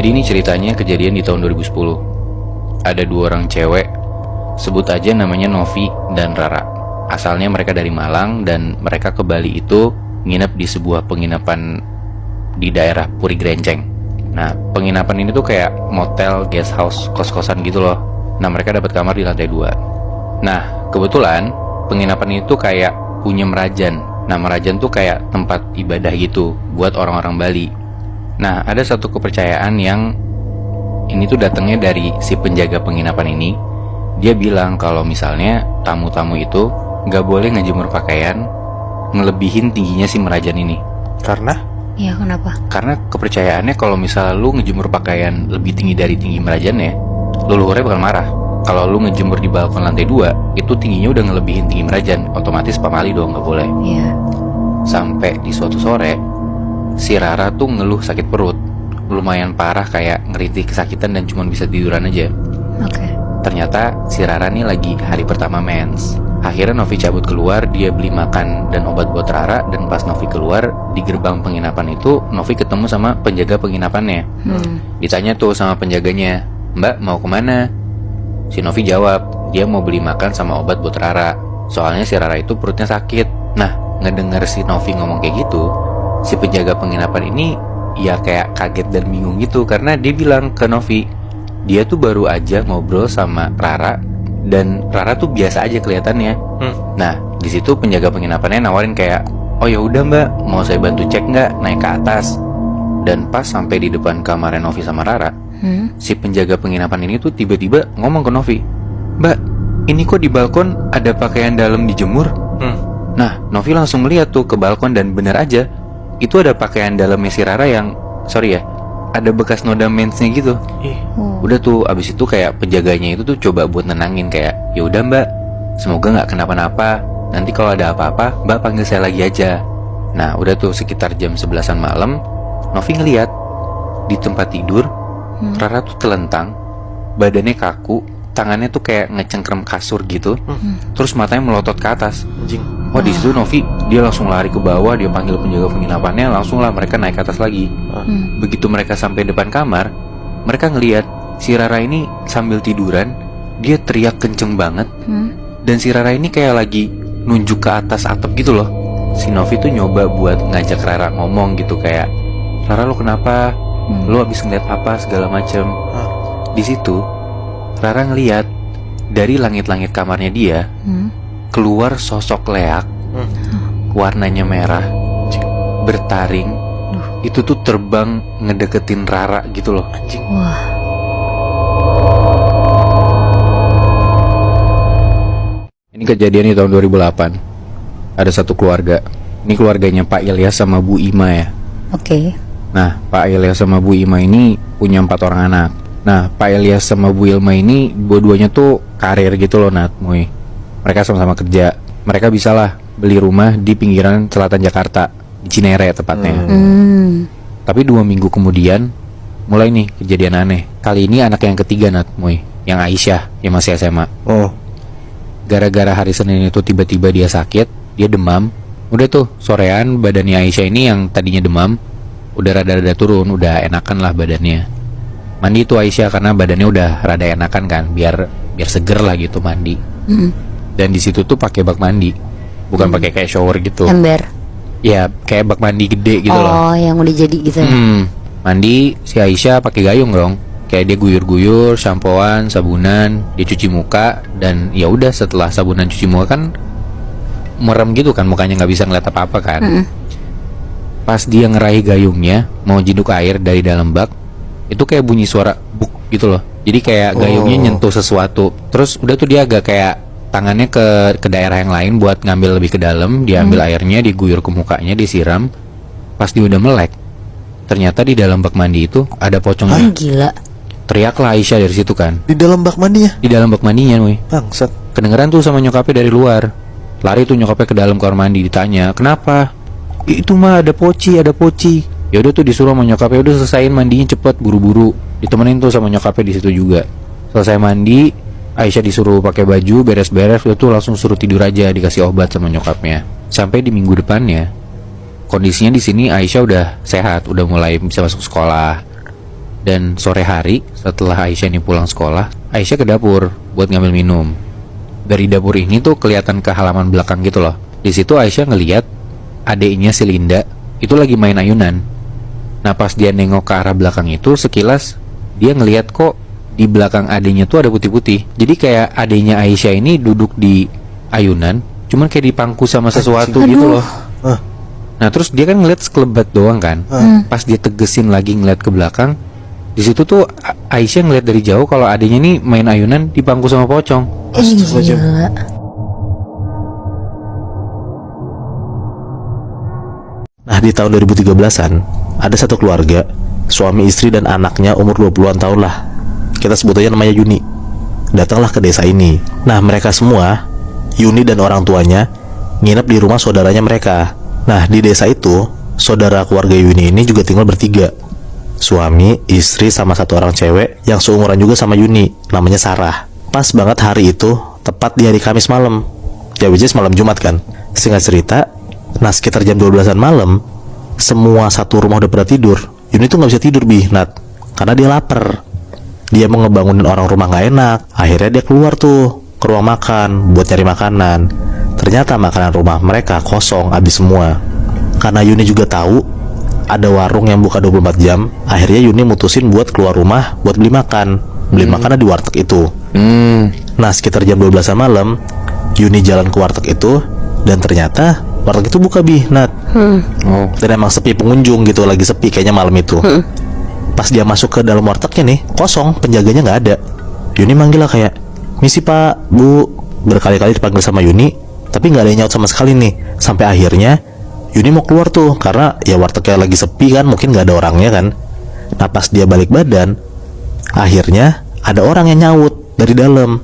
Jadi ini ceritanya kejadian di tahun 2010. Ada 2 orang cewek, sebut aja namanya Novi dan Rara. Asalnya mereka dari Malang dan mereka ke Bali itu nginep di sebuah penginapan di daerah Puri Grenceng. Nah, penginapan ini tuh kayak motel, guest house, kos-kosan gitu loh. Nah, mereka dapat kamar di lantai 2. Nah, kebetulan penginapan itu kayak punya merajan. Nah, merajan tuh kayak tempat ibadah gitu buat orang-orang Bali. Nah, ada satu kepercayaan yang ini tuh datangnya dari si penjaga penginapan ini. Dia bilang kalau misalnya tamu-tamu itu nggak boleh ngejemur pakaian ngelebihin tingginya si merajan ini. Karena? Iya, kenapa? Karena kepercayaannya kalau misalnya lu ngejemur pakaian lebih tinggi dari tinggi merajannya, leluhurnya bakal marah. Kalau lu ngejemur di balkon lantai 2, itu tingginya udah ngelebihin tinggi merajan, otomatis pamali dong, nggak boleh. Iya. Sampai di suatu sore, si Rara tuh ngeluh sakit perut, lumayan parah kayak ngerintih kesakitan dan cuma bisa tiduran aja. Oke. Ternyata si Rara nih lagi hari pertama mens. Akhirnya Novi cabut keluar, dia beli makan dan obat buat Rara. Dan pas Novi keluar, di gerbang penginapan itu Novi ketemu sama penjaga penginapannya. Ditanya tuh sama penjaganya, "Mbak mau kemana?" Si Novi jawab, dia mau beli makan sama obat buat Rara. Soalnya si Rara itu perutnya sakit. Nah, ngedenger si Novi ngomong kayak gitu, si penjaga penginapan ini ya kayak kaget dan bingung gitu. Karena dia bilang ke Novi, dia tuh baru aja ngobrol sama Rara dan Rara tuh biasa aja kelihatannya. Nah, di situ penjaga penginapannya nawarin kayak, "Oh ya udah Mbak, mau saya bantu cek nggak naik ke atas?" Dan pas sampai di depan kamar Novi sama Rara, si penjaga penginapan ini tuh tiba-tiba ngomong ke Novi, "Mbak, ini kok di balkon ada pakaian dalam dijemur?" Nah, Novi langsung melihat tuh ke balkon dan bener aja, itu ada pakaian dalamnya si Rara yang, ada bekas noda mensnya gitu. Udah tuh, abis itu kayak penjaganya itu tuh coba buat nenangin kayak, "Ya udah Mbak, semoga nggak kenapa-napa. Nanti kalau ada apa-apa, Mbak panggil saya lagi aja." Nah, udah tuh sekitar jam 11-an malam, Novi ngeliat di tempat tidur, Rara tuh telentang, badannya kaku, tangannya tuh kayak ngecengkrem kasur gitu, terus matanya melotot ke atas. Wah, di situ Novi dia langsung lari ke bawah, dia panggil penjaga penginapannya, langsung lah mereka naik ke atas lagi. Begitu mereka sampai depan kamar, mereka ngelihat si Rara ini sambil tiduran, dia teriak kenceng banget, dan si Rara ini kayak lagi nunjuk ke atas atap gitu loh. Si Novi tuh nyoba buat ngajak Rara ngomong gitu kayak, "Rara, lo kenapa? Lo abis ngeliat apa segala macem." Di situ Rara ngeliat dari langit-langit kamarnya dia keluar sosok leak, warnanya merah, bertaring. Itu tuh terbang ngedeketin Rara gitu loh. Wah. Ini kejadian di tahun 2008. Ada satu keluarga. Ini keluarganya Pak Ilyas sama Bu Ima ya. Oke. Nah, Pak Ilyas sama Bu Ima ini punya 4 orang anak. Nah, Pak Ilyas sama Bu Ilma ini dua-duanya tuh karir gitu loh, Nat, Muy. Mereka sama-sama kerja. Mereka bisalah beli rumah di pinggiran selatan Jakarta, di Cinere tepatnya. Tapi 2 minggu kemudian mulai nih kejadian aneh. Kali ini anak yang ketiga, Nat, Muy, yang Aisyah, yang masih SMA. Gara-gara hari Senin itu tiba-tiba dia sakit, dia demam. Udah tuh, sorean badannya Aisyah ini yang tadinya demam udah rada-rada turun, udah enakan lah badannya. Mandi tuh Aisyah karena badannya udah rada enakan kan, biar seger lah gitu mandi. Dan di situ tuh pakai bak mandi, bukan pakai kayak shower gitu. Ember. Ya, kayak bak mandi gede gitu loh. Oh, yang udah jadi gitu. Mandi si Aisyah pakai gayung dong. Kayak dia guyur-guyur, sampoan, sabunan, dia cuci muka, dan ya udah setelah sabunan cuci muka kan merem gitu kan, mukanya nggak bisa ngeliat apa-apa kan. Pas dia ngeraih gayungnya mau jiduk air dari dalam bak, itu kayak bunyi suara buk gitu loh. Jadi kayak gayungnya nyentuh sesuatu. Terus udah tuh dia agak kayak tangannya ke daerah yang lain buat ngambil lebih ke dalam. Dia ambil airnya, diguyur ke mukanya, disiram. Pas dia udah melek, ternyata di dalam bak mandi itu ada pocongnya. Gila. Teriaklah Aisyah dari situ kan. Di dalam bak mandinya? Di dalam bak mandinya, woi. Bangsat. Kedengeran tuh sama nyokapnya dari luar. Lari tuh nyokapnya ke dalam kamar mandi, ditanya, "Kenapa?" "Itu mah ada poci, ada poci." Ya udah tuh disuruh sama nyokapnya, udah selesain mandinya cepet, buru-buru. Ditemenin tuh sama nyokapnya di situ juga. Selesai mandi, Aisyah disuruh pakai baju, beres-beres, udah tuh langsung suruh tidur aja, dikasih obat sama nyokapnya. Sampai di minggu depannya, kondisinya di sini Aisyah udah sehat, udah mulai bisa masuk sekolah. Dan sore hari setelah Aisyah ini pulang sekolah, Aisyah ke dapur buat ngambil minum. Dari dapur ini tuh kelihatan ke halaman belakang gitu loh. Di situ Aisyah ngeliat adiknya si Linda itu lagi main ayunan. Nah pas dia nengok ke arah belakang itu, sekilas dia ngeliat kok di belakang adiknya tuh ada putih-putih. Jadi kayak adiknya Aisyah ini duduk di ayunan, cuman kayak dipangku sama sesuatu gitu loh. Nah terus dia kan ngeliat sekelebat doang kan. Pas dia tegesin lagi ngeliat ke belakang, di situ tuh Aisyah ngeliat dari jauh kalau adiknya nih main ayunan dipangku sama pocong. Gila. Nah di tahun 2013an ada satu keluarga, suami istri dan anaknya umur 20-an tahun lah. Kita sebut aja namanya Yuni. Datanglah ke desa ini. Nah mereka semua, Yuni dan orang tuanya, nginep di rumah saudaranya mereka. Nah di desa itu, saudara keluarga Yuni ini juga tinggal bertiga. Suami, istri, sama satu orang cewek yang seumuran juga sama Yuni, namanya Sarah. Pas banget hari itu, tepat di hari Kamis malam. Ya which is malam Jumat kan. Singkat cerita, nah sekitar jam 12-an malam, semua satu rumah udah pada tidur. Yuni tuh gak bisa tidur Nat, karena dia lapar. Dia mau ngebangunin orang rumah gak enak. Akhirnya dia keluar tuh ke ruang makan buat nyari makanan. Ternyata makanan rumah mereka kosong, habis semua. Karena Yuni juga tahu ada warung yang buka 24 jam, akhirnya Yuni mutusin buat keluar rumah buat beli makan. Beli makanan di warteg itu. Nah sekitar jam 12-an malam, Yuni jalan ke warteg itu, dan ternyata warteg itu buka Nat. Dan emang sepi pengunjung gitu, lagi sepi kayaknya malam itu. Pas dia masuk ke dalam wartegnya nih, kosong, penjaganya nggak ada. Yuni manggil lah kayak, "Misi Pak, Bu." Berkali-kali dipanggil sama Yuni, tapi nggak ada yang nyaut sama sekali nih. Sampai akhirnya Yuni mau keluar tuh, karena ya wartegnya lagi sepi kan, mungkin nggak ada orangnya kan. Nah pas dia balik badan, akhirnya ada orang yang nyaut dari dalam,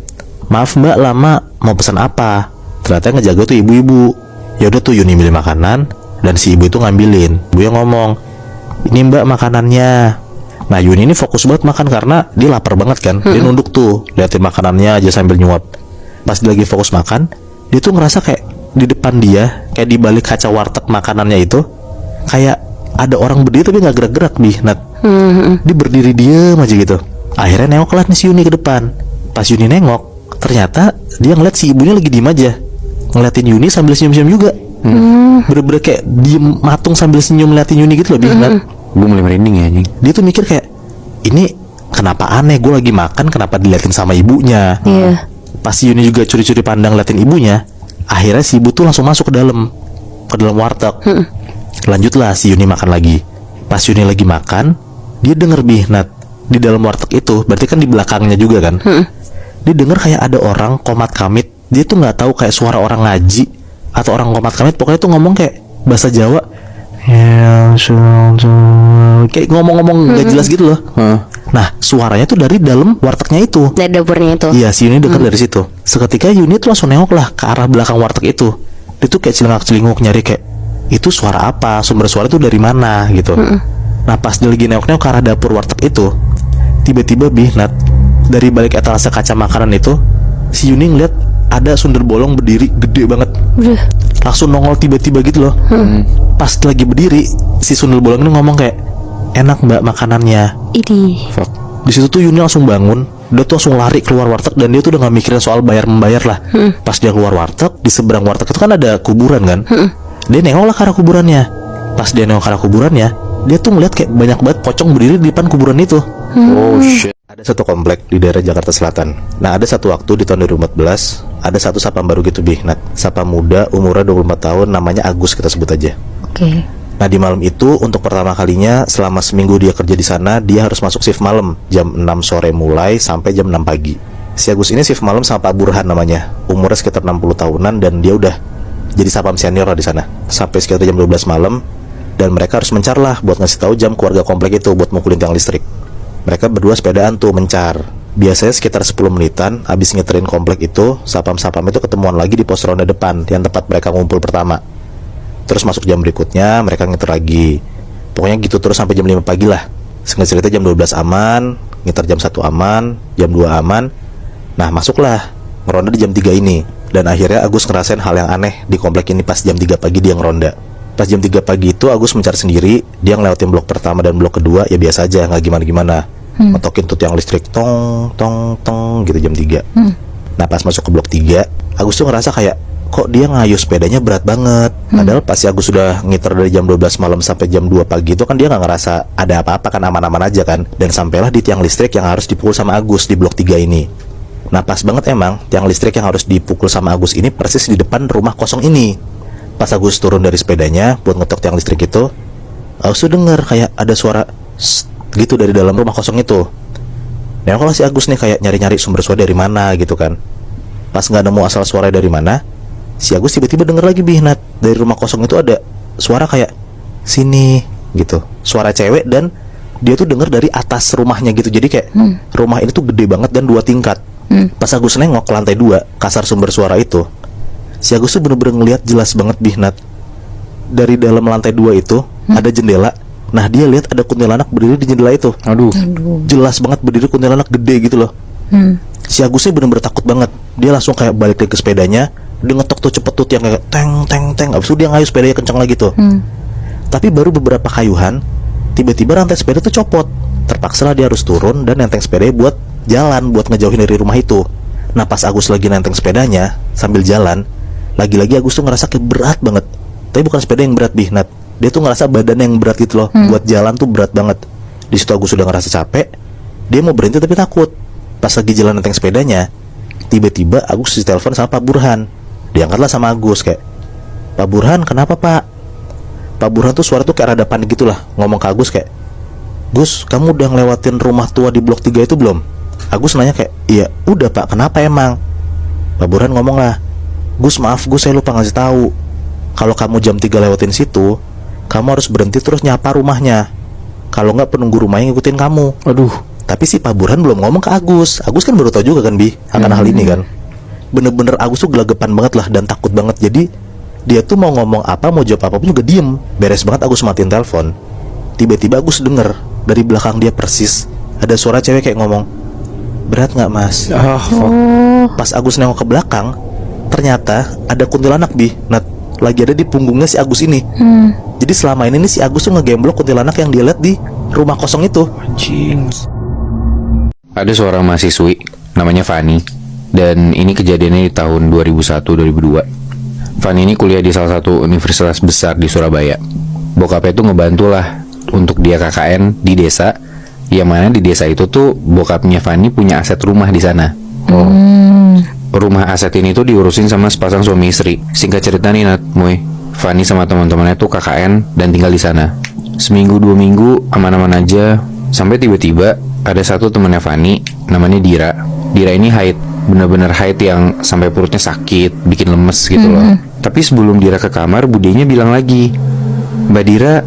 "Maaf Mbak, lama, mau pesan apa?" Ternyata yang ngejaga tuh ibu-ibu. Ya udah tuh Yuni milih makanan, dan si ibu itu ngambilin. Ibu yang ngomong, "Ini Mbak makanannya." Nah Yuni ini fokus banget makan karena dia lapar banget kan. Dia nunduk tuh, liatin makanannya aja sambil nyuap. Pas dia lagi fokus makan, dia tuh ngerasa kayak di depan dia, kayak di balik kaca warteg makanannya itu, kayak ada orang berdiri tapi nggak gerak-gerak Nat. Dia berdiri diem aja gitu. Akhirnya nengok lah nih si Yuni ke depan. Pas Yuni nengok, ternyata dia ngeliat si ibunya lagi diem aja, ngeliatin Yuni sambil senyum-senyum juga. Bener-bener kayak diem matung sambil senyum ngeliatin Yuni gitu loh Nat. Gue mulai merinding ya anjing. Dia tuh mikir kayak, ini kenapa aneh, gue lagi makan kenapa diliatin sama ibunya. Pas si Yuni juga curi-curi pandang liatin ibunya, akhirnya si ibu tuh langsung masuk ke dalam warteg. Lanjutlah si Yuni makan lagi. Pas Yuni lagi makan, dia denger Nat, di dalam warteg itu, berarti kan di belakangnya juga kan. Dia denger kayak ada orang komat kamit. Dia tuh nggak tahu kayak suara orang ngaji atau orang komat kamit, pokoknya tuh ngomong kayak bahasa Jawa, kayak ngomong-ngomong gak jelas gitu loh. Nah suaranya tuh dari dalam wartegnya itu, Dari dapurnya itu. iya si Yuni denger dari situ. Seketika Yuni tuh langsung nengok lah ke arah belakang warteg itu. Dia tuh kayak celingak-celinguk nyari kayak, itu suara apa, sumber suara itu dari mana gitu. Nah pas dia lagi nengok-nengok ke arah dapur warteg itu, tiba-tiba Nat, dari balik etalase kaca makanan itu, si Yuni ngeliat ada sundel bolong berdiri gede banget. Langsung nongol tiba-tiba gitu loh. Pas lagi berdiri, si sundel bolong ini ngomong kayak, "Enak Mbak makanannya." Ini. Di situ tuh Yuni langsung bangun. Dia tuh langsung lari keluar warteg, dan dia tuh udah gak mikirin soal bayar-membayar lah. Pas dia keluar warteg, di seberang warteg itu kan ada kuburan kan. Dia nengok lah ke arah kuburannya. Pas dia nengok ke arah kuburannya, dia tuh ngeliat kayak banyak banget pocong berdiri di depan kuburan itu. Oh shit. Ada satu komplek di daerah Jakarta Selatan. Nah ada satu waktu di tahun 2014, ada satu sapam baru gitu Nat. Sapam muda, umurnya 24 tahun, namanya Agus, kita sebut aja. Oke. Nah di malam itu, untuk pertama kalinya selama seminggu dia kerja di sana, dia harus masuk shift malam, jam 6 sore mulai sampai jam 6 pagi. Si Agus ini shift malam sama Pak Burhan namanya, umurnya sekitar 60 tahunan, dan dia udah jadi sapam senior lah di sana. Sampai sekitar jam 12 malam, dan mereka harus mencar lah buat ngasih tahu jam keluarga komplek itu buat mukulin tiang listrik. Mereka berdua sepedaan tuh mencar. Biasanya sekitar 10 menitan habis ngeterin komplek itu, sapam-sapam itu ketemuan lagi di pos ronda depan, yang tempat mereka ngumpul pertama. Terus masuk jam berikutnya, mereka ngiter lagi. Pokoknya gitu terus sampai jam 5 pagi lah. Singkat cerita jam 12 aman, ngiter jam 1 aman, jam 2 aman. Nah masuklah ngeronda di jam 3 ini. Dan akhirnya Agus ngerasain hal yang aneh di komplek ini pas jam 3 pagi dia ngeronda. Pas jam 3 pagi itu Agus mencari sendiri. Dia ngelewatin blok pertama dan blok kedua, ya biasa aja, nggak gimana-gimana. Metokin tuh tiang listrik, tong tong tong gitu jam 3. Nah pas masuk ke blok 3, Agus tuh ngerasa kayak kok dia ngayuh sepedanya berat banget. Padahal pas si Agus sudah ngiter dari jam 12 malam sampai jam 2 pagi itu kan dia nggak ngerasa ada apa-apa, kan aman-aman aja kan. Dan sampailah di tiang listrik yang harus dipukul sama Agus di blok 3 ini. Nah pas banget emang tiang listrik yang harus dipukul sama Agus ini persis di depan rumah kosong ini. Pas Agus turun dari sepedanya buat ngetok tiang listrik itu, Agus tuh denger kayak ada suara gitu dari dalam rumah kosong itu. Dan kalau si Agus nih kayak nyari-nyari sumber suara dari mana gitu kan. Pas nggak nemu asal suara dari mana, si Agus tiba-tiba denger lagi Nat, dari rumah kosong itu ada suara kayak sini gitu, suara cewek, dan dia tuh denger dari atas rumahnya gitu. Jadi kayak rumah ini tuh gede banget dan 2 tingkat. Pas Agus nengok ke lantai 2 kasar sumber suara itu, si Agus tuh bener-bener ngeliat jelas banget Nat, dari dalam lantai 2 itu ada jendela. Nah dia lihat ada kuntilanak berdiri di jendela itu. Aduh. Jelas banget berdiri, kuntilanak gede gitu loh. Si Agusnya bener-bener takut banget. Dia langsung kayak balik lagi ke sepedanya. Dia ngetok tuh cepet tuh yang kayak teng teng teng. Abis itu dia ngayuh sepedanya kencang lagi tuh. Tapi baru beberapa kayuhan, tiba-tiba rantai sepeda tuh copot. Terpaksalah dia harus turun dan nenteng sepedanya buat jalan, buat ngejauhin dari rumah itu. Nah pas Agus lagi nenteng sepedanya sambil jalan, lagi-lagi Agus tuh ngerasa kayak berat banget. Tapi bukan sepeda yang berat Nat, dia tuh ngerasa badannya yang berat gitu loh. Buat jalan tuh berat banget. Di situ Agus sudah ngerasa capek. Dia mau berhenti tapi takut. Pas lagi jalan nenteng sepedanya, tiba-tiba Agus ditelepon sama Pak Burhan. Diangkatlah sama Agus kayak, Pak Burhan kenapa Pak? Pak Burhan tuh suara tuh kayak rada panik gitu lah. Ngomong ke Agus kayak, Gus kamu udah ngelewatin rumah tua di blok 3 itu belum? Agus nanya kayak, iya udah Pak, kenapa emang? Pak Burhan ngomong lah, Gus maaf Gus saya lupa ngasih tahu. Kalau kamu jam 3 lewatin situ, kamu harus berhenti terus nyapa rumahnya. Kalau nggak penunggu rumahnya ngikutin kamu. Aduh. Tapi si Pak Burhan belum ngomong ke Agus. Agus kan baru tahu juga kan akan hal ini kan. Bener-bener Agus tuh gelagapan banget lah dan takut banget. Jadi dia tuh mau ngomong apa, mau jawab apapun juga diem. Beres banget Agus matiin telepon. Tiba-tiba Agus denger dari belakang dia persis ada suara cewek kayak ngomong, berat nggak mas? Pas Agus nengok ke belakang, ternyata ada kuntilanak Nat, lagi ada di punggungnya si Agus ini. Jadi selama ini nih si Agus tuh ngegemblok kuntilanak yang dia lihat di rumah kosong itu. Anjing. Ada seorang mahasiswi namanya Fani, dan ini kejadiannya di tahun 2001-2002. Fani ini kuliah di salah satu universitas besar di Surabaya. Bokapnya tuh ngebantu lah untuk dia KKN di desa, yang mana di desa itu tuh bokapnya Fani punya aset rumah di sana. Rumah aset ini tuh diurusin sama sepasang suami istri. Singkat cerita nih Nat, Fani sama teman-temannya tuh KKN dan tinggal di sana. Seminggu 2 minggu aman-aman aja, sampai tiba-tiba ada satu temannya Fani namanya Dira. Dira ini haid, bener-bener haid yang sampai perutnya sakit, bikin lemes gitu loh. Tapi sebelum Dira ke kamar, budenya bilang lagi, Mbak Dira,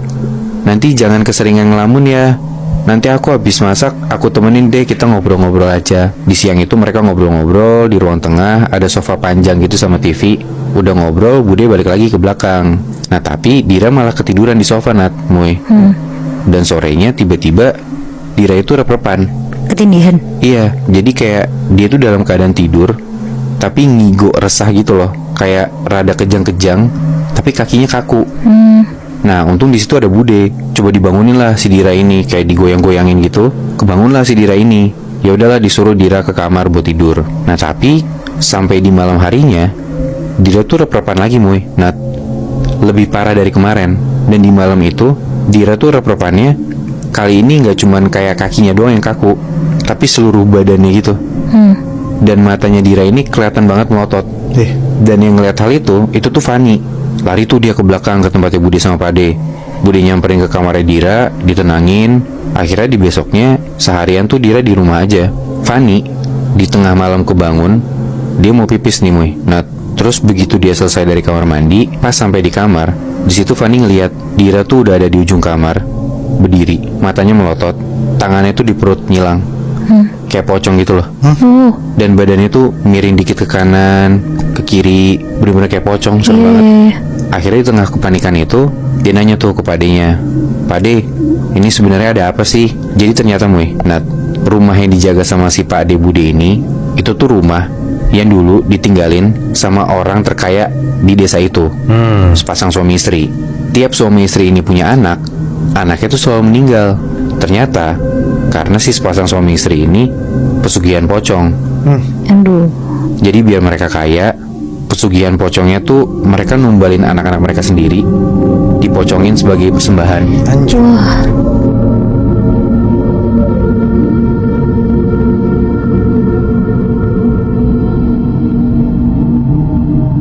nanti jangan keseringan ngelamun ya. Nanti aku habis masak, aku temenin deh, kita ngobrol-ngobrol aja. Di siang itu mereka ngobrol-ngobrol di ruang tengah, ada sofa panjang gitu sama TV. Udah ngobrol, Bude balik lagi ke belakang. Nah tapi Dira malah ketiduran di sofa Nat, Dan sorenya tiba-tiba Dira itu rep-repan. Ketindihan? Iya, jadi kayak dia tuh dalam keadaan tidur, tapi ngigo resah gitu loh. Kayak rada kejang-kejang, tapi kakinya kaku. Nah untung di situ ada Bude. Coba dibangunin lah si Dira ini, kayak digoyang-goyangin gitu. Kebangunlah si Dira ini. Ya udahlah disuruh Dira ke kamar buat tidur. Nah tapi sampai di malam harinya Dira tuh rep-repan lagi Nat. Lebih parah dari kemarin. Dan di malam itu Dira tuh rep-repannya kali ini nggak cuman kayak kakinya doang yang kaku, tapi seluruh badannya gitu. Dan matanya Dira ini kelihatan banget melotot. Dan yang ngeliat hal itu tuh Fani. Lari tuh dia ke belakang ke tempatnya Bude sama Pade. Bude nyamperin ke kamarnya Dira, ditenangin. Akhirnya di besoknya seharian tuh Dira di rumah aja. Fani di tengah malam kebangun, dia mau pipis nih Nah terus begitu dia selesai dari kamar mandi, pas sampai di kamar, di situ Fani ngeliat Dira tuh udah ada di ujung kamar, berdiri, matanya melotot, tangannya tuh di perut nyilang, kayak pocong gitu loh. Dan badannya tuh miring dikit ke kanan, ke kiri, bener-bener kayak pocong, serem banget. Akhirnya di tengah kepanikan itu, dia nanya tuh ke Padenya, Pade, ini sebenarnya ada apa sih? Jadi ternyata Nat, rumah yang dijaga sama si Pade Bude ini, itu tuh rumah yang dulu ditinggalin sama orang terkaya di desa itu, sepasang suami istri. Setiap suami istri ini punya anak, anaknya tuh selalu meninggal. Ternyata karena si sepasang suami istri ini pesugihan pocong. Aduh. Jadi biar mereka kaya, pesugihan pocongnya tuh mereka numbalin anak-anak mereka sendiri, dipocongin sebagai persembahan. Anjir. Wah,